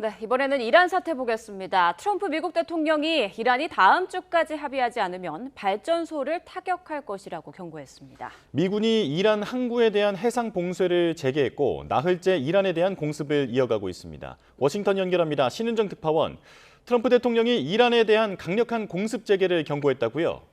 네, 이번에는 이란 사태 보겠습니다. 트럼프 미국 대통령이 이란이 다음 주까지 합의하지 않으면 발전소를 타격할 것이라고 경고했습니다. 미군이 이란 항구에 대한 해상 봉쇄를 재개했고 나흘째 이란에 대한 공습을 이어가고 있습니다. 워싱턴 연결합니다. 신은정 특파원. 트럼프 대통령이 이란에 대한 강력한 공습 재개를 경고했다고요?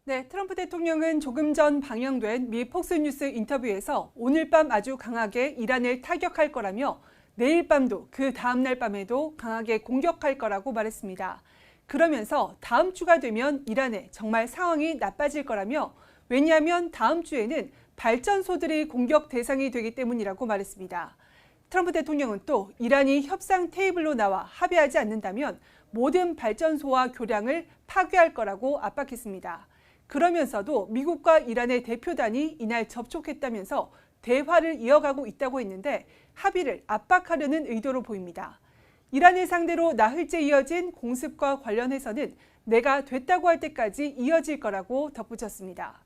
네, 트럼프 대통령은 조금 전 방영된 미 폭스뉴스 인터뷰에서 오늘 밤 아주 강하게 이란을 타격할 거라며 내일 밤도 그 다음 날 밤에도 강하게 공격할 거라고 말했습니다. 그러면서 다음 주가 되면 이란에 정말 상황이 나빠질 거라며 왜냐하면 다음 주에는 발전소들이 공격 대상이 되기 때문이라고 말했습니다. 트럼프 대통령은 또 이란이 협상 테이블로 나와 합의하지 않는다면 모든 발전소와 교량을 파괴할 거라고 압박했습니다. 그러면서도 미국과 이란의 대표단이 이날 접촉했다면서 대화를 이어가고 있다고 했는데 합의를 압박하려는 의도로 보입니다. 이란을 상대로 나흘째 이어진 공습과 관련해서는 내가 됐다고 할 때까지 이어질 거라고 덧붙였습니다.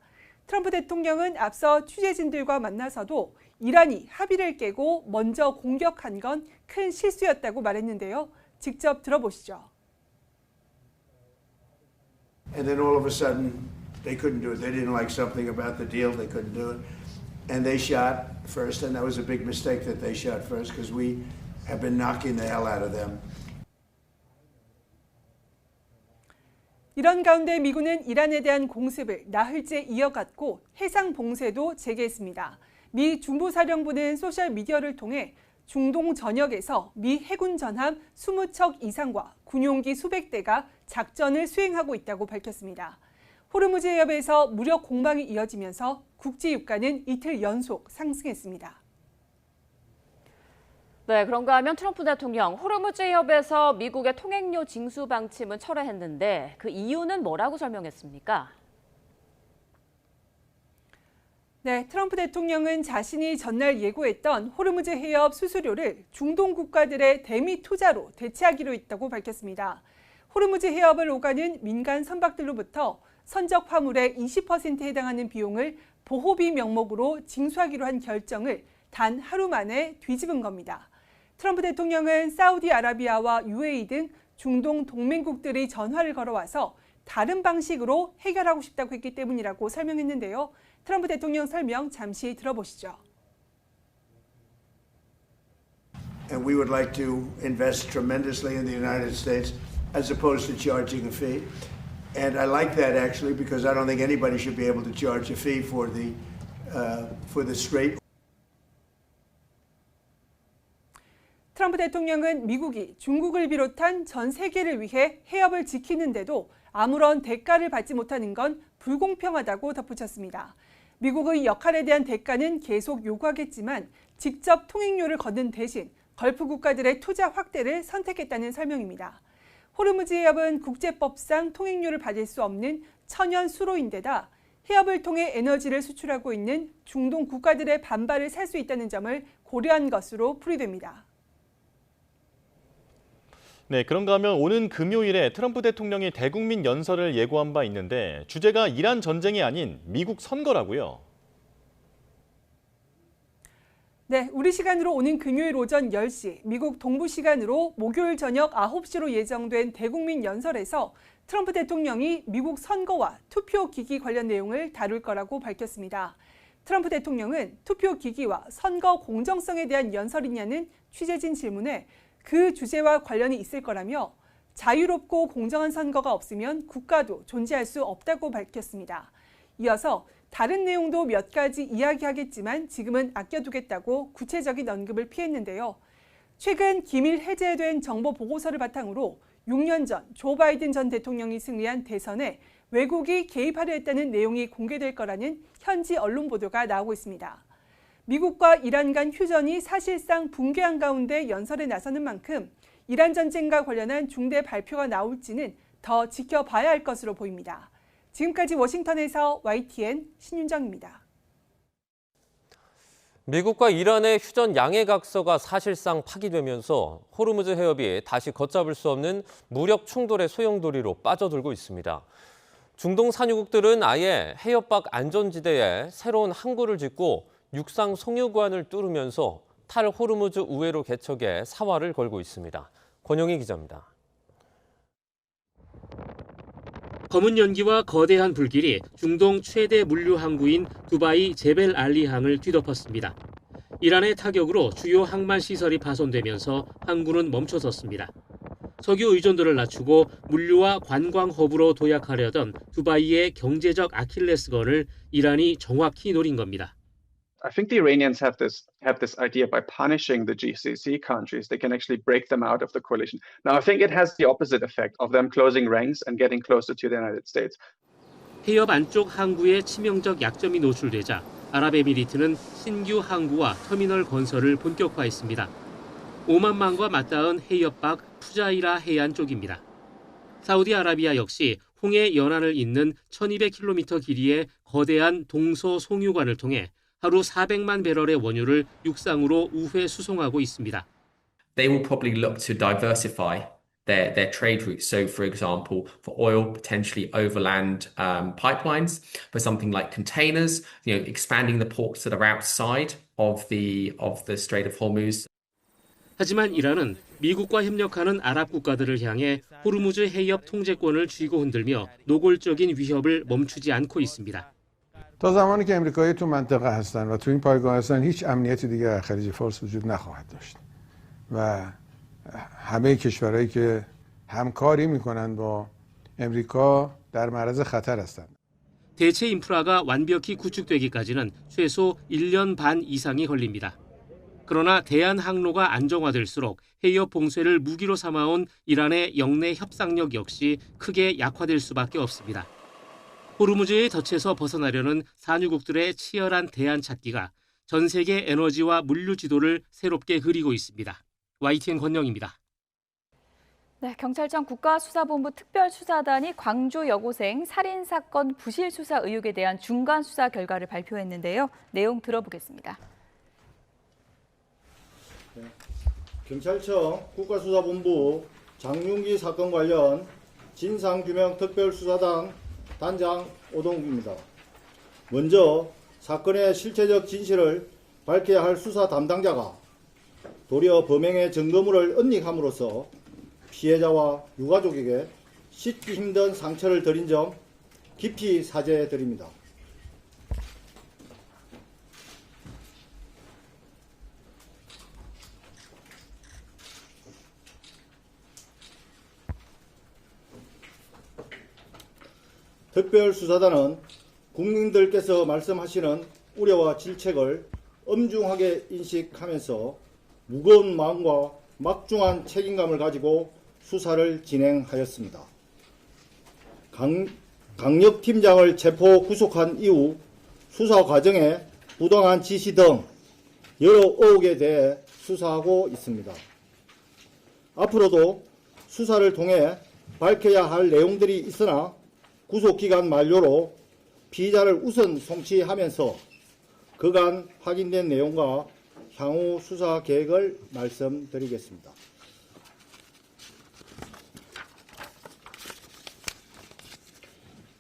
트럼프 대통령은 앞서 취재진들과 만나서도 이란이 합의를 깨고 먼저 공격한 건 큰 실수였다고 말했는데요. 직접 들어보시죠. And then all of a sudden they couldn't do it. They didn't like something about the deal. They couldn't do it. And they shot first, and that was a big mistake that they shot first because we have been knocking the hell out of them. 이런 가운데 미군은 이란에 대한 공습을 나흘째 이어갔고 해상 봉쇄도 재개했습니다. 미 중부사령부는 소셜미디어를 통해 중동 전역에서 미 해군 전함 20척 이상과 군용기 수백 대가 작전을 수행하고 있다고 밝혔습니다. 호르무즈 해협에서 무력 공방이 이어지면서 국제 유가는 이틀 연속 상승했습니다. 네, 그런가 하면 트럼프 대통령 호르무즈 해협에서 미국의 통행료 징수 방침은 철회했는데 그 이유는 뭐라고 설명했습니까? 네, 트럼프 대통령은 자신이 전날 예고했던 호르무즈 해협 수수료를 중동 국가들의 대미 투자로 대체하기로 했다고 밝혔습니다. 호르무즈 해협을 오가는 민간 선박들로부터 선적 화물의 20%에 해당하는 비용을 보호비 명목으로 징수하기로 한 결정을 단 하루 만에 뒤집은 겁니다. 트럼프 대통령은 사우디아라비아와 UAE 등 중동 동맹국들이 전화를 걸어와서 다른 방식으로 해결하고 싶다고 했기 때문이라고 설명했는데요. 트럼프 대통령 설명 잠시 들어보시죠. And we would like to invest tremendously in the United States as opposed to charging a fee. And I like that actually because I don't think anybody should be able to charge a fee for the strait. 트럼프 대통령은 미국이 중국을 비롯한 전 세계를 위해 해협을 지키는데도 아무런 대가를 받지 못하는 건 불공평하다고 덧붙였습니다. 미국의 역할에 대한 대가는 계속 요구하겠지만 직접 통행료를 걷는 대신 걸프 국가들의 투자 확대를 선택했다는 설명입니다. 호르무즈 해협은 국제법상 통행료를 받을 수 없는 천연 수로인데다 해협을 통해 에너지를 수출하고 있는 중동 국가들의 반발을 살 수 있다는 점을 고려한 것으로 풀이됩니다. 네, 그런가 하면 오는 금요일에 트럼프 대통령이 대국민 연설을 예고한 바 있는데 주제가 이란 전쟁이 아닌 미국 선거라고요. 네, 우리 시간으로 오는 금요일 오전 10시, 미국 동부 시간으로 목요일 저녁 9시로 예정된 대국민 연설에서 트럼프 대통령이 미국 선거와 투표 기기 관련 내용을 다룰 거라고 밝혔습니다. 트럼프 대통령은 투표 기기와 선거 공정성에 대한 연설이냐는 취재진 질문에 그 주제와 관련이 있을 거라며 자유롭고 공정한 선거가 없으면 국가도 존재할 수 없다고 밝혔습니다. 이어서 다른 내용도 몇 가지 이야기하겠지만 지금은 아껴두겠다고 구체적인 언급을 피했는데요. 최근 기밀 해제된 정보 보고서를 바탕으로 6년 전 조 바이든 전 대통령이 승리한 대선에 외국이 개입하려 했다는 내용이 공개될 거라는 현지 언론 보도가 나오고 있습니다. 미국과 이란 간 휴전이 사실상 붕괴한 가운데 연설에 나서는 만큼 이란 전쟁과 관련한 중대 발표가 나올지는 더 지켜봐야 할 것으로 보입니다. 지금까지 워싱턴에서 YTN 신윤정입니다. 미국과 이란의 휴전 양해각서가 사실상 파기되면서 호르무즈 해협이 다시 걷잡을 수 없는 무력 충돌의 소용돌이로 빠져들고 있습니다. 중동 산유국들은 아예 해협 밖 안전지대에 새로운 항구를 짓고 육상 송유관을 뚫으면서 탈호르무즈 우회로 개척에 사활을 걸고 있습니다. 권영희 기자입니다. 검은 연기와 거대한 불길이 중동 최대 물류 항구인 두바이 제벨 알리항을 뒤덮었습니다. 이란의 타격으로 주요 항만 시설이 파손되면서 항구는 멈춰섰습니다. 석유 의존도를 낮추고 물류와 관광 허브로 도약하려던 두바이의 경제적 아킬레스건을 이란이 정확히 노린 겁니다. I think the Iranians have this idea by punishing the GCC countries, they can actually break them out of the coalition. Now, I think it has the opposite effect of them closing ranks and getting closer to the United States. 해협 안쪽 항구에 치명적 약점이 노출되자 아랍에미리트는 신규 항구와 터미널 건설을 본격화했습니다. 오만만과 맞닿은 해협 밖 푸자이라 해안 쪽입니다. 사우디아라비아 역시 홍해 연안을 잇는 1200km 길이의 거대한 동서 송유관을 통해 하루 400만 배럴의 원유를 육상으로 우회 수송하고 있습니다. They will probably look to diversify their trade routes. So, for example, for oil, potentially overland pipelines. For something like containers, expanding the ports that are outside of the Strait of Hormuz. 하지만 이란은 미국과 협력하는 아랍 국가들을 향해 호르무즈 해협 통제권을 쥐고 흔들며 노골적인 위협을 멈추지 않고 있습니다. تا زمانی که امریکایی تو منطقه هستن و تو این پایگاه هستن هیچ امنیتی دیگه در خلیج فارس وجود نخواهد داشت و همه کشورهایی که همکاری میکنن با امریکا در معرض خطر هستند. 대체 인프라가 완벽히 구축되기까지는 최소 1년 반 이상이 걸립니다. 그러나 대한 항로가 안정화될수록 해협 봉쇄를 무기로 삼아온 이란의 영내 협상력 역시 크게 약화될 수밖에 없습니다. 호르무즈의 덫에서 벗어나려는 산유국들의 치열한 대안 찾기가 전 세계 에너지와 물류 지도를 새롭게 그리고 있습니다. YTN 권영입니다. 네, 경찰청 국가수사본부 특별수사단이 광주 여고생 살인사건 부실수사 의혹에 대한 중간 수사 결과를 발표했는데요. 내용 들어보겠습니다. 경찰청 국가수사본부 장윤기 사건 관련 진상규명 특별수사단 단장 오동욱입니다. 먼저 사건의 실체적 진실을 밝혀야 할 수사 담당자가 도리어 범행의 증거물을 은닉함으로써 피해자와 유가족에게 씻기 힘든 상처를 드린 점 깊이 사죄드립니다. 특별수사단은 국민들께서 말씀하시는 우려와 질책을 엄중하게 인식하면서 무거운 마음과 막중한 책임감을 가지고 수사를 진행하였습니다. 강력팀장을 체포 구속한 이후 수사 과정에 부당한 지시 등 여러 의혹에 대해 수사하고 있습니다. 앞으로도 수사를 통해 밝혀야 할 내용들이 있으나 구속기간 만료로 피의자를 우선 송치하면서 그간 확인된 내용과 향후 수사 계획을 말씀드리겠습니다.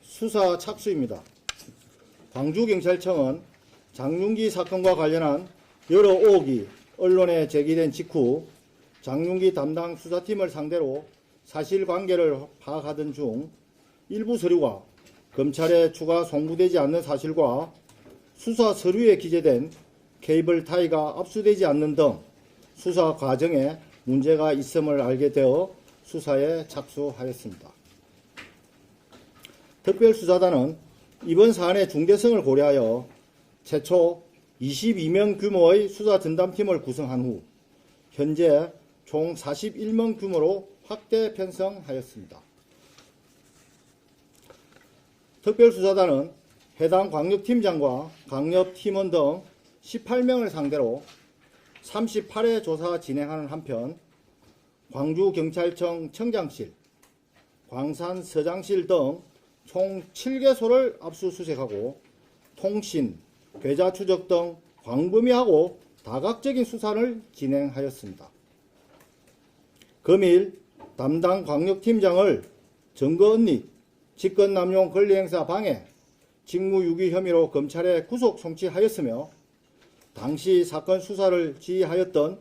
수사 착수입니다. 광주경찰청은 장윤기 사건과 관련한 여러 의혹이 언론에 제기된 직후 장윤기 담당 수사팀을 상대로 사실관계를 파악하던 중 일부 서류가 검찰에 추가 송부되지 않는 사실과 수사 서류에 기재된 케이블 타이가 압수되지 않는 등 수사 과정에 문제가 있음을 알게 되어 수사에 착수하였습니다. 특별수사단은 이번 사안의 중대성을 고려하여 최초 22명 규모의 수사전담팀을 구성한 후 현재 총 41명 규모로 확대 편성하였습니다. 특별수사단은 해당 광역팀장과 강력팀원 등 18명을 상대로 38회 조사 진행하는 한편 광주경찰청 청장실, 광산서장실 등 총 7개소를 압수수색하고 통신, 계좌 추적 등 광범위하고 다각적인 수사를 진행하였습니다. 금일 담당 광역팀장을 증거은닉, 직권남용 권리행사 방해, 직무유기 혐의로 검찰에 구속 송치하였으며 당시 사건 수사를 지휘하였던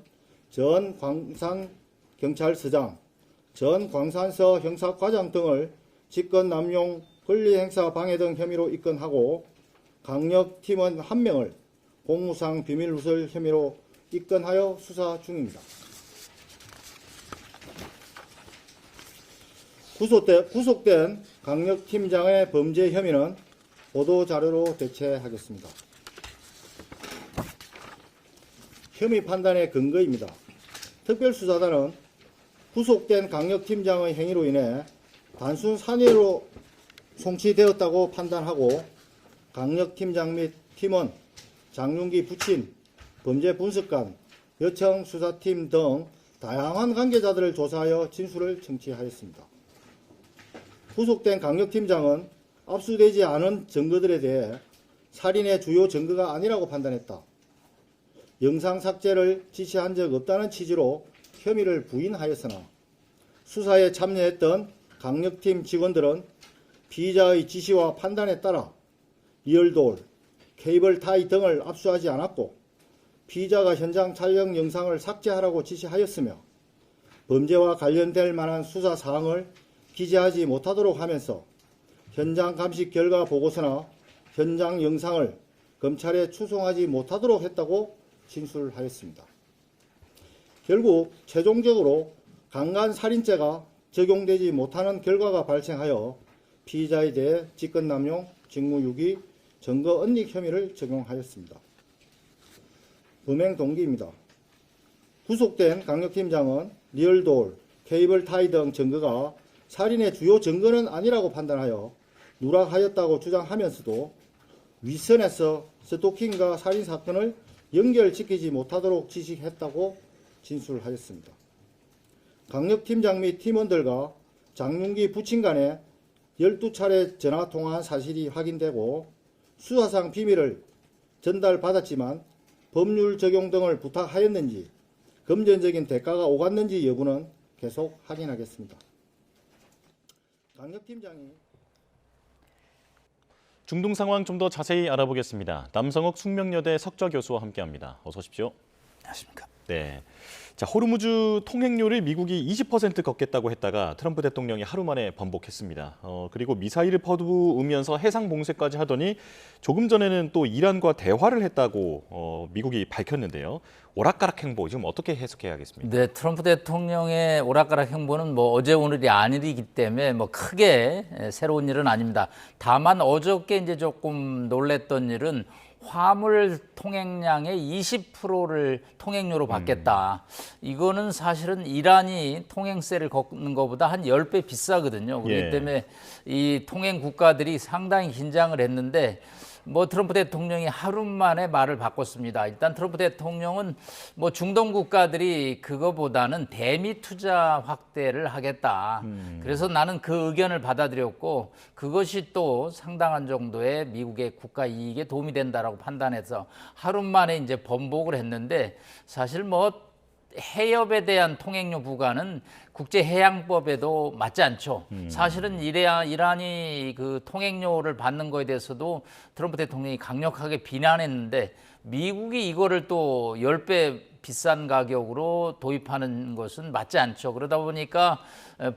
전 광산경찰서장, 전 광산서 형사과장 등을 직권남용, 권리행사 방해 등 혐의로 입건하고 강력팀원 1명을 공무상 비밀누설 혐의로 입건하여 수사 중입니다. 구속된 강력팀장의 범죄 혐의는 보도자료로 대체하겠습니다. 혐의 판단의 근거입니다. 특별수사단은 구속된 강력팀장의 행위로 인해 단순 산예로 송치되었다고 판단하고 강력팀장 및 팀원, 장윤기 부친, 범죄 분석관, 여청 수사팀 등 다양한 관계자들을 조사하여 진술을 청취하였습니다. 구속된 강력팀장은 압수되지 않은 증거들에 대해 살인의 주요 증거가 아니라고 판단했다. 영상 삭제를 지시한 적 없다는 취지로 혐의를 부인하였으나 수사에 참여했던 강력팀 직원들은 피의자의 지시와 판단에 따라 리얼돌, 케이블 타이 등을 압수하지 않았고 피의자가 현장 촬영 영상을 삭제하라고 지시하였으며 범죄와 관련될 만한 수사 사항을 기재하지 못하도록 하면서 현장 감식 결과 보고서나 현장 영상을 검찰에 추송하지 못하도록 했다고 진술하였습니다. 결국 최종적으로 강간살인죄가 적용되지 못하는 결과가 발생하여 피의자에 대해 직권남용, 직무유기, 증거언익 혐의를 적용하였습니다. 범행 동기입니다. 구속된 강력팀장은 리얼돌, 케이블 타이 등 증거가 살인의 주요 증거는 아니라고 판단하여 누락하였다고 주장하면서도 윗선에서 스토킹과 살인 사건을 연결시키지 못하도록 지시했다고 진술하였습니다. 강력팀장 및 팀원들과 장윤기 부친 간에 12차례 전화 통화한 사실이 확인되고 수사상 비밀을 전달받았지만 법률 적용 등을 부탁하였는지 금전적인 대가가 오갔는지 여부는 계속 확인하겠습니다. 강력팀장이 중동 상황 좀 더 자세히 알아보겠습니다. 남성욱 숙명여대 석좌 교수와 함께합니다. 어서 오십시오. 안녕하십니까. 네. 자, 호르무즈 통행료를 미국이 20% 걷겠다고 했다가 트럼프 대통령이 하루 만에 번복했습니다. 그리고 미사일을 퍼부으면서 해상 봉쇄까지 하더니 조금 전에는 또 이란과 대화를 했다고 미국이 밝혔는데요. 오락가락 행보 지금 어떻게 해석해야겠습니까? 네, 트럼프 대통령의 오락가락 행보는 뭐 어제 오늘이 아니기 때문에 뭐 크게 새로운 일은 아닙니다. 다만 어저께 이제 조금 놀랬던 일은 화물 통행량의 20%를 통행료로 받겠다. 이거는 사실은 이란이 통행세를 걷는 것보다 한 10배 비싸거든요. 그렇기 때문에 이 통행 국가들이 상당히 긴장을 했는데 뭐 트럼프 대통령이 하루 만에 말을 바꿨습니다. 일단 트럼프 대통령은 뭐 중동 국가들이 그거보다는 대미 투자 확대를 하겠다. 그래서 나는 그 의견을 받아들였고 그것이 또 상당한 정도의 미국의 국가 이익에 도움이 된다라고 판단해서 하루 만에 이제 번복을 했는데 사실 뭐 해협에 대한 통행료 부과는 국제해양법에도 맞지 않죠. 사실은 이란이 그 통행료를 받는 거에 대해서도 트럼프 대통령이 강력하게 비난했는데 미국이 이거를 또 10배 비싼 가격으로 도입하는 것은 맞지 않죠. 그러다 보니까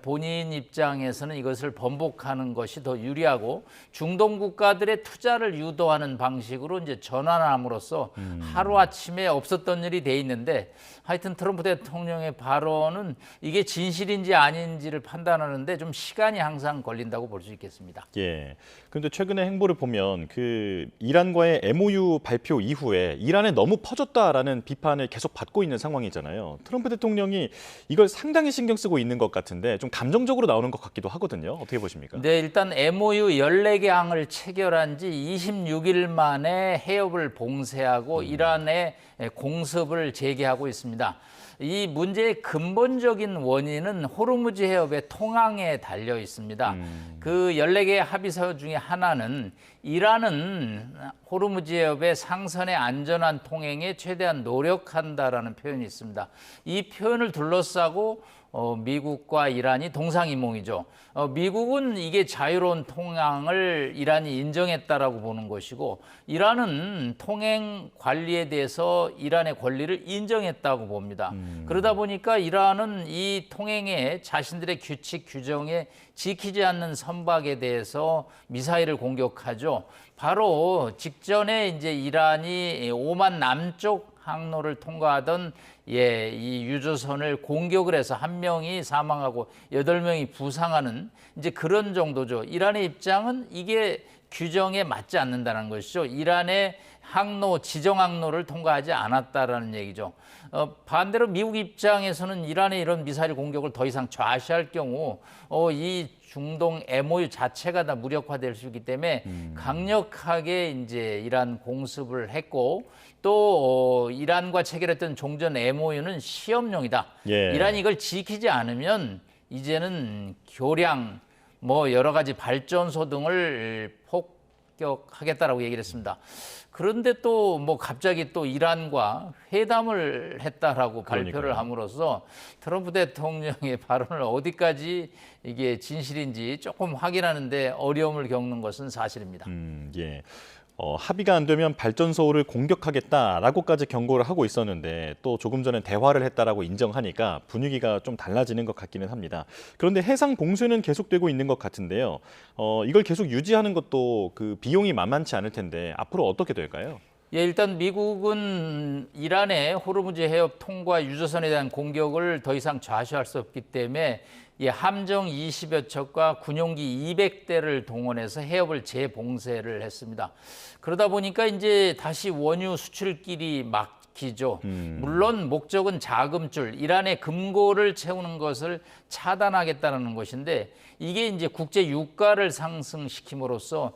본인 입장에서는 이것을 번복하는 것이 더 유리하고 중동 국가들의 투자를 유도하는 방식으로 이제 전환함으로써 하루아침에 없었던 일이 돼 있는데 하여튼 트럼프 대통령의 발언은 이게 진실인지 아닌지를 판단하는데 좀 시간이 항상 걸린다고 볼 수 있겠습니다. 예. 그런데 최근의 행보를 보면 그 이란과의 MOU 발표 이후에 이란에 너무 퍼졌다라는 비판을 계속 받고 있는 상황이잖아요. 트럼프 대통령이 이걸 상당히 신경 쓰고 있는 것 같은데 좀 감정적으로 나오는 것 같기도 하거든요. 어떻게 보십니까? 네, 일단 MOU 14개 항을 체결한 지 26일 만에 해협을 봉쇄하고 이란에 공습을 재개하고 있습니다. 이 문제의 근본적인 원인은 호르무즈 해협의 통항에 달려 있습니다. 그 14개의 합의서 중에 하나는 이란은 호르무즈 해협의 상선의 안전한 통행에 최대한 노력한다. 한다라는 표현이 있습니다. 이 표현을 둘러싸고 미국과 이란이 동상이몽이죠. 미국은 이게 자유로운 통항을 이란이 인정했다라고 보는 것이고, 이란은 통행 관리에 대해서 이란의 권리를 인정했다고 봅니다. 그러다 보니까 이란은 이 통행에 자신들의 규칙 규정에 지키지 않는 선박에 대해서 미사일을 공격하죠. 바로 직전에 이제 이란이 오만 남쪽 항로를 통과하던 이 유조선을 공격을 해서 1명이 사망하고 8명이 부상하는 이제 그런 정도죠. 이란의 입장은 이게 규정에 맞지 않는다는 것이죠. 이란의 항로, 지정 항로를 통과하지 않았다라는 얘기죠. 반대로 미국 입장에서는 이란의 이런 미사일 공격을 더 이상 좌시할 경우 이 중동 MOU 자체가 다 무력화될 수 있기 때문에 강력하게 이제 이란 공습을 했고, 또 이란과 체결했던 종전 MOU는 시험용이다. 예. 이란이 이걸 지키지 않으면 이제는 교량, 뭐 여러 가지 발전소 등을 폭격하겠다라고 얘기를 했습니다. 그런데 또 뭐 갑자기 또 이란과 회담을 했다라고 발표를 함으로써 트럼프 대통령의 발언을 어디까지 이게 진실인지 조금 확인하는데 어려움을 겪는 것은 사실입니다. 예. 합의가 안 되면 발전소를 공격하겠다라고까지 경고를 하고 있었는데 또 조금 전에 대화를 했다라고 인정하니까 분위기가 좀 달라지는 것 같기는 합니다. 그런데 해상 봉쇄는 계속되고 있는 것 같은데요. 이걸 계속 유지하는 것도 그 비용이 만만치 않을 텐데 앞으로 어떻게 될까요? 예, 일단 미국은 이란의 호르무즈 해협 통과 유조선에 대한 공격을 더 이상 좌시할 수 없기 때문에 함정 20여 척과 군용기 200대를 동원해서 해협을 재봉쇄를 했습니다. 그러다 보니까 이제 다시 원유 수출길이 막히죠. 물론 목적은 자금줄, 이란의 금고를 채우는 것을 차단하겠다는 것인데, 이게 이제 국제 유가를 상승시킴으로써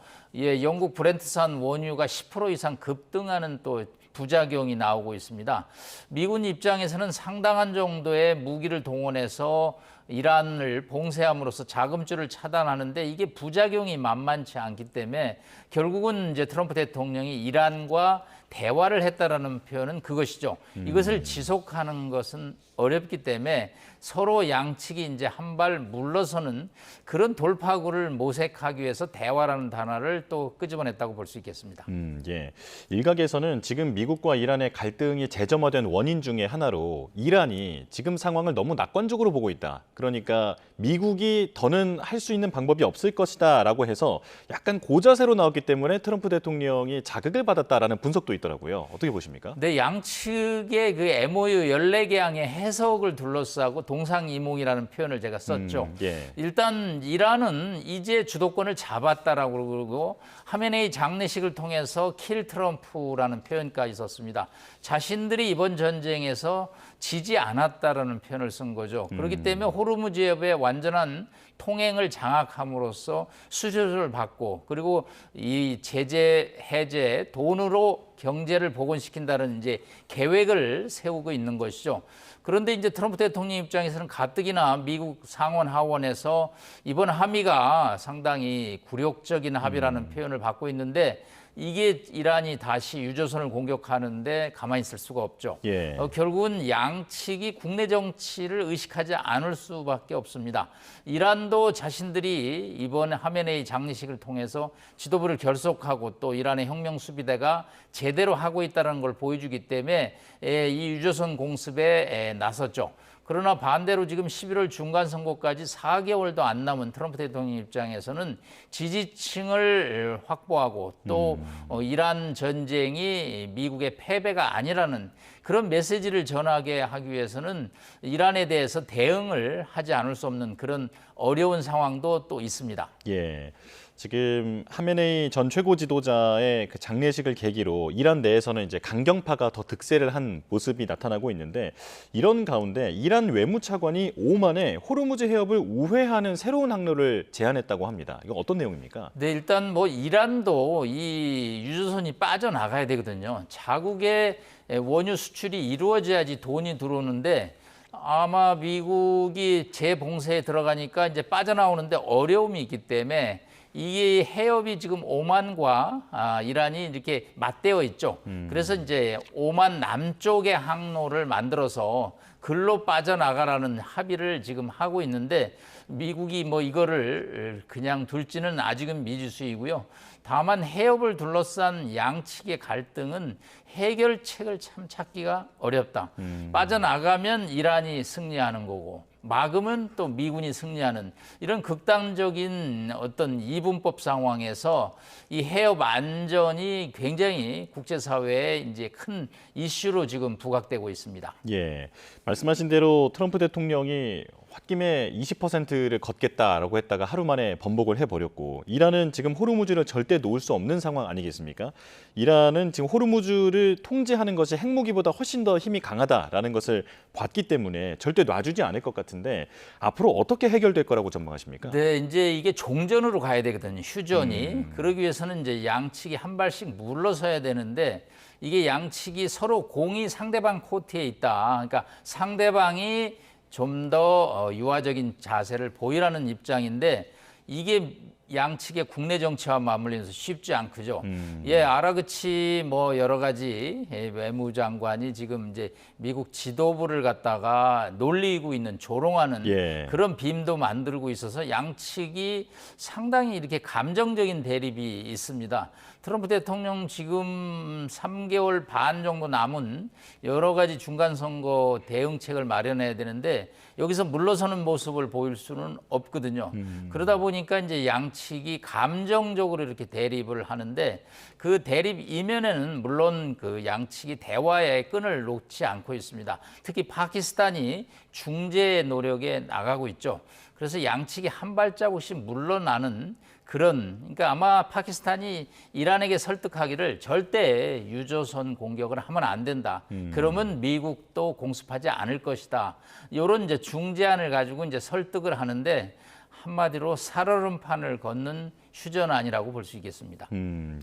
영국 브렌트산 원유가 10% 이상 급등하는 또 부작용이 나오고 있습니다. 미군 입장에서는 상당한 정도의 무기를 동원해서 이란을 봉쇄함으로써 자금줄을 차단하는데 이게 부작용이 만만치 않기 때문에 결국은 이제 트럼프 대통령이 이란과 대화를 했다라는 표현은 그것이죠. 이것을 지속하는 것은 어렵기 때문에 서로 양측이 이제 한 발 물러서는 그런 돌파구를 모색하기 위해서 대화라는 단어를 또 끄집어냈다고 볼 수 있겠습니다. 예. 일각에서는 지금 미국과 이란의 갈등이 재점화된 원인 중에 하나로 이란이 지금 상황을 너무 낙관적으로 보고 있다. 그러니까 미국이 더는 할 수 있는 방법이 없을 것이다라고 해서 약간 고자세로 나왔기 때문에 트럼프 대통령이 자극을 받았다라는 분석도 있더라고요. 어떻게 보십니까? 네, 양측의 그 MOU 14개항의 해석을 둘러싸고 동상이몽이라는 표현을 제가 썼죠. 예. 일단 이란은 이제 주도권을 잡았다라고 그러고 하메네이 장례식을 통해서 킬 트럼프라는 표현까지 썼습니다. 자신들이 이번 전쟁에서 지지 않았다라는 표현을 쓴 거죠. 그렇기 때문에 호르무즈 해협의 완전한 통행을 장악함으로써 수주를 받고, 그리고 이 제재 해제 돈으로 경제를 복원시킨다는 이제 계획을 세우고 있는 것이죠. 그런데 이제 트럼프 대통령 입장에서는 가뜩이나 미국 상원 하원에서 이번 합의가 상당히 굴욕적인 합의라는 표현을 받고 있는데, 이게 이란이 다시 유조선을 공격하는데 가만히 있을 수가 없죠. 예. 결국은 양측이 국내 정치를 의식하지 않을 수밖에 없습니다. 이란도 자신들이 이번 하메네이 장례식을 통해서 지도부를 결속하고 또 이란의 혁명 수비대가 제대로 하고 있다는 걸 보여주기 때문에 이 유조선 공습에 나섰죠. 그러나 반대로 지금 11월 중간선거까지 4개월도 안 남은 트럼프 대통령 입장에서는 지지층을 확보하고 또 이란 전쟁이 미국의 패배가 아니라는 그런 메시지를 전하게 하기 위해서는 이란에 대해서 대응을 하지 않을 수 없는 그런 어려운 상황도 또 있습니다. 예. 지금 하메네이 전 최고 지도자의 그 장례식을 계기로 이란 내에서는 이제 강경파가 더 득세를 한 모습이 나타나고 있는데, 이런 가운데 이란 외무차관이 오만에 호르무즈 해협을 우회하는 새로운 항로를 제안했다고 합니다. 이건 어떤 내용입니까? 네, 일단 뭐 이란도 이 유조선이 빠져나가야 되거든요. 자국의 원유 수출이 이루어져야지 돈이 들어오는데, 아마 미국이 재봉쇄에 들어가니까 이제 빠져나오는데 어려움이 있기 때문에 이 해협이 지금 오만과 이란이 이렇게 맞대어 있죠. 그래서 이제 오만 남쪽의 항로를 만들어서 글로 빠져나가라는 합의를 지금 하고 있는데 미국이 뭐 이거를 그냥 둘지는 아직은 미지수이고요. 다만 해협을 둘러싼 양측의 갈등은 해결책을 참 찾기가 어렵다. 빠져나가면 이란이 승리하는 거고 막으면 또 미군이 승리하는 이런 극단적인 어떤 이분법 상황에서 이 해협 안전이 굉장히 국제사회에 이제 큰 이슈로 지금 부각되고 있습니다. 예, 말씀하신 대로 트럼프 대통령이 홧김에 20%를 걷겠다라고 했다가 하루 만에 번복을 해버렸고 이란은 지금 호르무즈를 절대 놓을 수 없는 상황 아니겠습니까? 이란은 지금 호르무즈를 통제하는 것이 핵무기보다 훨씬 더 힘이 강하다라는 것을 봤기 때문에 절대 놔주지 않을 것 같은데 앞으로 어떻게 해결될 거라고 전망하십니까? 네, 이제 이게 종전으로 가야 되거든요. 휴전이. 그러기 위해서는 이제 양측이 한 발씩 물러서야 되는데 이게 양측이 서로 공이 상대방 코트에 있다. 그러니까 상대방이 좀 더 유화적인 자세를 보이라는 입장인데 이게 양측의 국내 정치와 맞물리면서 쉽지 않고죠. 예, 아라그치 뭐 여러 가지 외무장관이 지금 이제 미국 지도부를 갖다가 놀리고 있는 조롱하는 그런 빔도 만들고 있어서 양측이 상당히 이렇게 감정적인 대립이 있습니다. 트럼프 대통령 지금 3개월 반 정도 남은 여러 가지 중간선거 대응책을 마련해야 되는데 여기서 물러서는 모습을 보일 수는 없거든요. 그러다 보니까 이제 양측이 감정적으로 이렇게 대립을 하는데 그 대립 이면에는 물론 그 양측이 대화의 끈을 놓지 않고 있습니다. 특히 파키스탄이 중재 노력에 나가고 있죠. 그래서 양측이 한 발자국씩 물러나는 그러니까 아마 파키스탄이 이란에게 설득하기를 절대 유조선 공격을 하면 안 된다. 그러면 미국도 공습하지 않을 것이다. 이런 이제 중재안을 가지고 이제 설득을 하는데 한마디로 살얼음판을 걷는 휴전안이라고 볼 수 있겠습니다.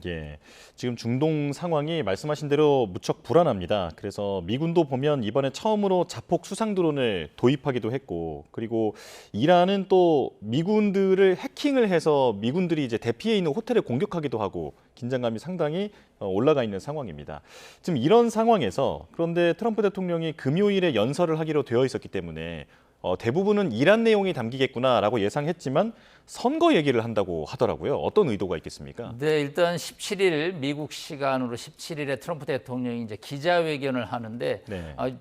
예. 지금 중동 상황이 말씀하신 대로 무척 불안합니다. 그래서 미군도 보면 이번에 처음으로 자폭 수상 드론을 도입하기도 했고, 그리고 이란은 또 미군들을 해킹을 해서 미군들이 이제 대피해 있는 호텔을 공격하기도 하고 긴장감이 상당히 올라가 있는 상황입니다. 지금 이런 상황에서 그런데 트럼프 대통령이 금요일에 연설을 하기로 되어 있었기 때문에 대부분은 이란 내용이 담기겠구나라고 예상했지만 선거 얘기를 한다고 하더라고요. 어떤 의도가 있겠습니까? 네, 일단 17일 미국 시간으로 17일에 트럼프 대통령이 이제 기자회견을 하는데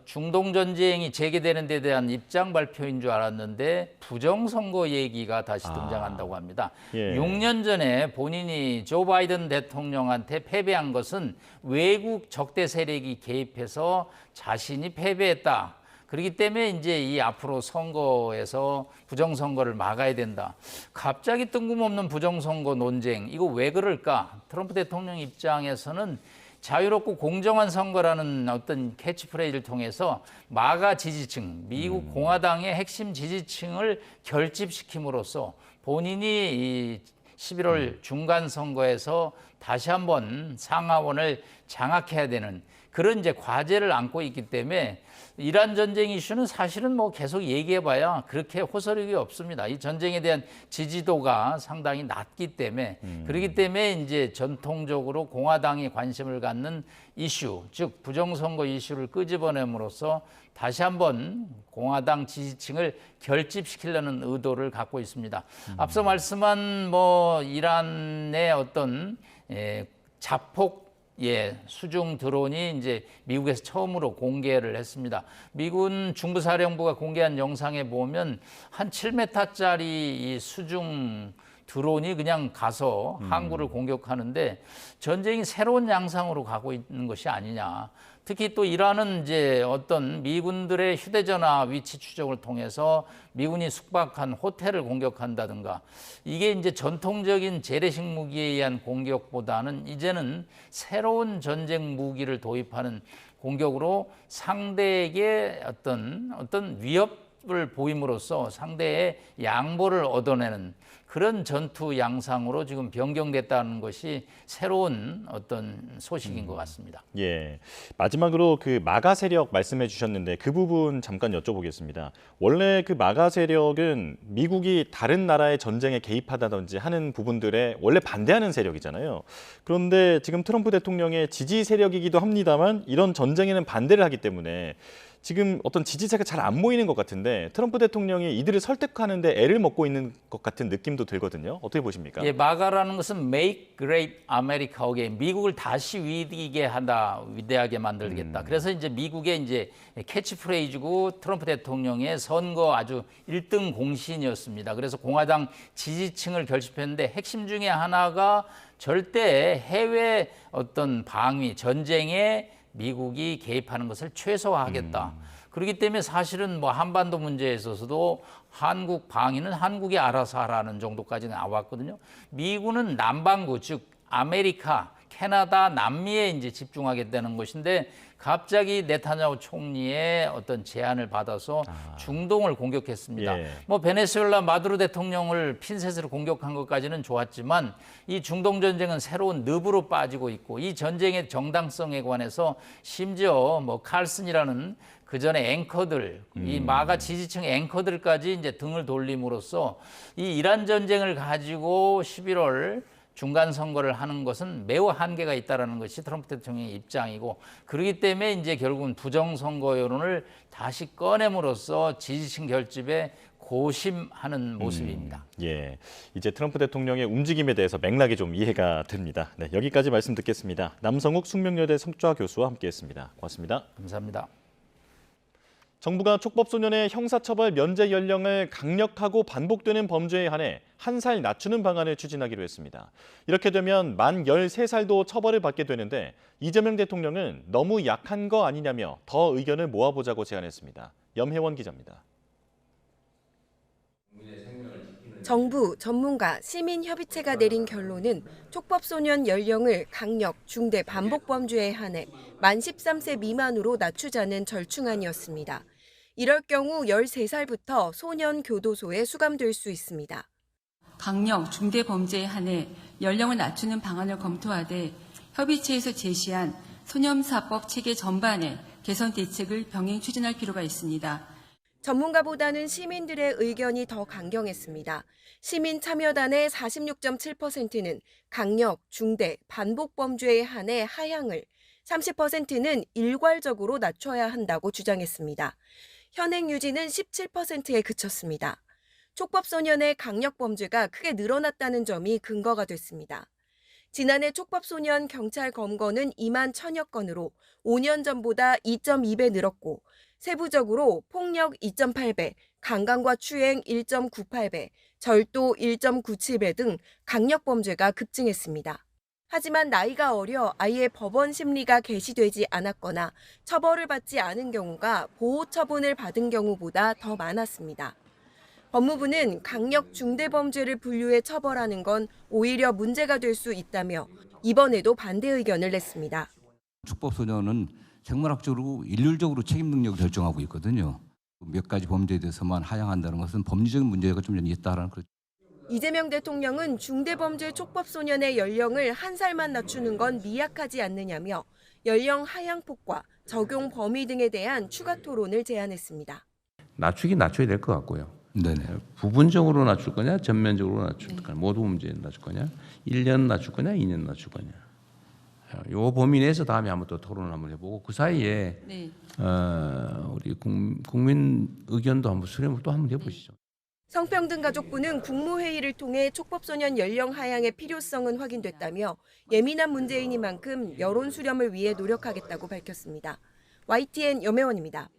중동 전쟁이 재개되는 데 대한 입장 발표인 줄 알았는데 부정선거 얘기가 다시 등장한다고 합니다. 6년 전에 본인이 조 바이든 대통령한테 패배한 것은 외국 적대 세력이 개입해서 자신이 패배했다. 그렇기 때문에 이제 이 앞으로 선거에서 부정선거를 막아야 된다. 갑자기 뜬금없는 부정선거 논쟁, 이거 왜 그럴까? 트럼프 대통령 입장에서는 자유롭고 공정한 선거라는 어떤 캐치프레이즈를 통해서 마가 지지층, 미국 공화당의 핵심 지지층을 결집시킴으로써 본인이 이 11월 중간 선거에서 다시 한번 상하원을 장악해야 되는 그런 이제 과제를 안고 있기 때문에 이란 전쟁 이슈는 사실은 뭐 계속 얘기해봐야 그렇게 호소력이 없습니다. 이 전쟁에 대한 지지도가 상당히 낮기 때문에 그렇기 때문에 이제 전통적으로 공화당이 관심을 갖는 이슈, 즉 부정선거 이슈를 끄집어냄으로써 다시 한번 공화당 지지층을 결집시키려는 의도를 갖고 있습니다. 앞서 말씀한 뭐 이란의 어떤 자폭 수중 드론이 이제 미국에서 처음으로 공개를 했습니다. 미군 중부사령부가 공개한 영상에 보면 한 7m짜리 이 수중 드론이 그냥 가서 항구를 공격하는데 전쟁이 새로운 양상으로 가고 있는 것이 아니냐. 특히 또 이란은 이제 어떤 미군들의 휴대전화 위치 추적을 통해서 미군이 숙박한 호텔을 공격한다든가 이게 이제 전통적인 재래식 무기에 의한 공격보다는 이제는 새로운 전쟁 무기를 도입하는 공격으로 상대에게 어떤 위협 모습을 보임으로써 상대의 양보를 얻어내는 그런 전투 양상으로 지금 변경됐다는 것이 새로운 어떤 소식인 것 같습니다. 예. 마지막으로 그 마가 세력 말씀해 주셨는데 그 부분 잠깐 여쭤보겠습니다. 원래 그 마가 세력은 미국이 다른 나라의 전쟁에 개입하다든지 하는 부분들에 원래 반대하는 세력이잖아요. 그런데 지금 트럼프 대통령의 지지 세력이기도 합니다만 이런 전쟁에는 반대를 하기 때문에 지금 어떤 지지세가 잘 안 모이는 것 같은데 트럼프 대통령이 이들을 설득하는데 애를 먹고 있는 것 같은 느낌도 들거든요. 어떻게 보십니까? 예, 마가라는 것은 Make Great America Again, 미국을 다시 위대하게 한다, 위대하게 만들겠다. 그래서 이제 미국의 이제 캐치프레이즈고 트럼프 대통령의 선거 아주 1등 공신이었습니다. 그래서 공화당 지지층을 결집했는데 핵심 중에 하나가 절대 해외 어떤 방위, 전쟁에 미국이 개입하는 것을 최소화하겠다. 그렇기 때문에 사실은 뭐 한반도 문제에 있어서도 한국 방위는 한국이 알아서 하라는 정도까지 나왔거든요. 미군은 남반구, 즉 아메리카, 캐나다, 남미에 이제 집중하겠다는 것인데 갑자기 네타냐후 총리의 어떤 제안을 받아서 중동을 공격했습니다. 예. 뭐 베네수엘라 마두로 대통령을 핀셋으로 공격한 것까지는 좋았지만 이 중동 전쟁은 새로운 늪으로 빠지고 있고 이 전쟁의 정당성에 관해서 심지어 뭐 칼슨이라는 그 전에 앵커들, 이 마가 지지층 앵커들까지 이제 등을 돌림으로써 이 이란 전쟁을 가지고 11월 중간 선거를 하는 것은 매우 한계가 있다라는 것이 트럼프 대통령의 입장이고 그렇기 때문에 이제 결국은 부정 선거 여론을 다시 꺼냄으로써 지지층 결집에 고심하는 모습입니다. 예, 이제 트럼프 대통령의 움직임에 대해서 맥락이 좀 이해가 됩니다. 네, 여기까지 말씀 듣겠습니다. 남성욱 숙명여대 석좌 교수와 함께했습니다. 고맙습니다. 감사합니다. 정부가 촉법소년의 형사처벌 면제 연령을 강력하고 반복되는 범죄에 한해 1살 낮추는 방안을 추진하기로 했습니다. 이렇게 되면 만 13살도 처벌을 받게 되는데 이재명 대통령은 너무 약한 거 아니냐며 더 의견을 모아보자고 제안했습니다. 염혜원 기자입니다. 정부, 전문가, 시민협의체가 내린 결론은 촉법소년 연령을 강력, 중대, 반복 범죄에 한해 만 13세 미만으로 낮추자는 절충안이었습니다. 이럴 경우 13살부터 소년 교도소에 수감될 수 있습니다. 강력, 중대 범죄에 한해 연령을 낮추는 방안을 검토하되 협의체에서 제시한 소년사법 체계 전반의 개선 대책을 병행 추진할 필요가 있습니다. 전문가보다는 시민들의 의견이 더 강경했습니다. 시민 참여단의 46.7%는 강력, 중대, 반복 범죄에 한해 하향을, 30%는 일괄적으로 낮춰야 한다고 주장했습니다. 현행 유지는 17%에 그쳤습니다. 촉법소년의 강력 범죄가 크게 늘어났다는 점이 근거가 됐습니다. 지난해 촉법소년 경찰 검거는 2만 1000여 건으로 5년 전보다 2.2배 늘었고 세부적으로 폭력 2.8배, 강간과 추행 1.98배, 절도 1.97배 등 강력범죄가 급증했습니다. 하지만 나이가 어려 아예 법원 심리가 개시되지 않았거나 처벌을 받지 않은 경우가 보호 처분을 받은 경우보다 더 많았습니다. 법무부는 강력 중대범죄를 분류해 처벌하는 건 오히려 문제가 될 수 있다며 이번에도 반대 의견을 냈습니다. 촉법소년은 생물학적으로 일률적으로 책임 능력을 결정하고 있거든요. 몇 가지 범죄에 대해서만 하향한다는 것은 법리적인 문제가 좀 있다라는 그런. 이재명 대통령은 중대범죄 촉법소년의 연령을 1살만 낮추는 건 미약하지 않느냐며 연령 하향폭과 적용 범위 등에 대한 추가 토론을 제안했습니다. 낮추긴 낮춰야 될 것 같고요. 네네. 부분적으로 낮출 거냐, 전면적으로 낮출 거냐, 모두 문제 낮출 거냐, 1년 낮출 거냐, 2년 낮출 거냐. 요 범위 내에서 다음에 한번 또 토론을 한번 해보고 그 사이에 우리 국민 의견도 한번 수렴을 또 한번 해보시죠. 성평등가족부는 국무회의를 통해 촉법소년 연령 하향의 필요성은 확인됐다며 예민한 문제이니만큼 여론 수렴을 위해 노력하겠다고 밝혔습니다. YTN 염혜원입니다.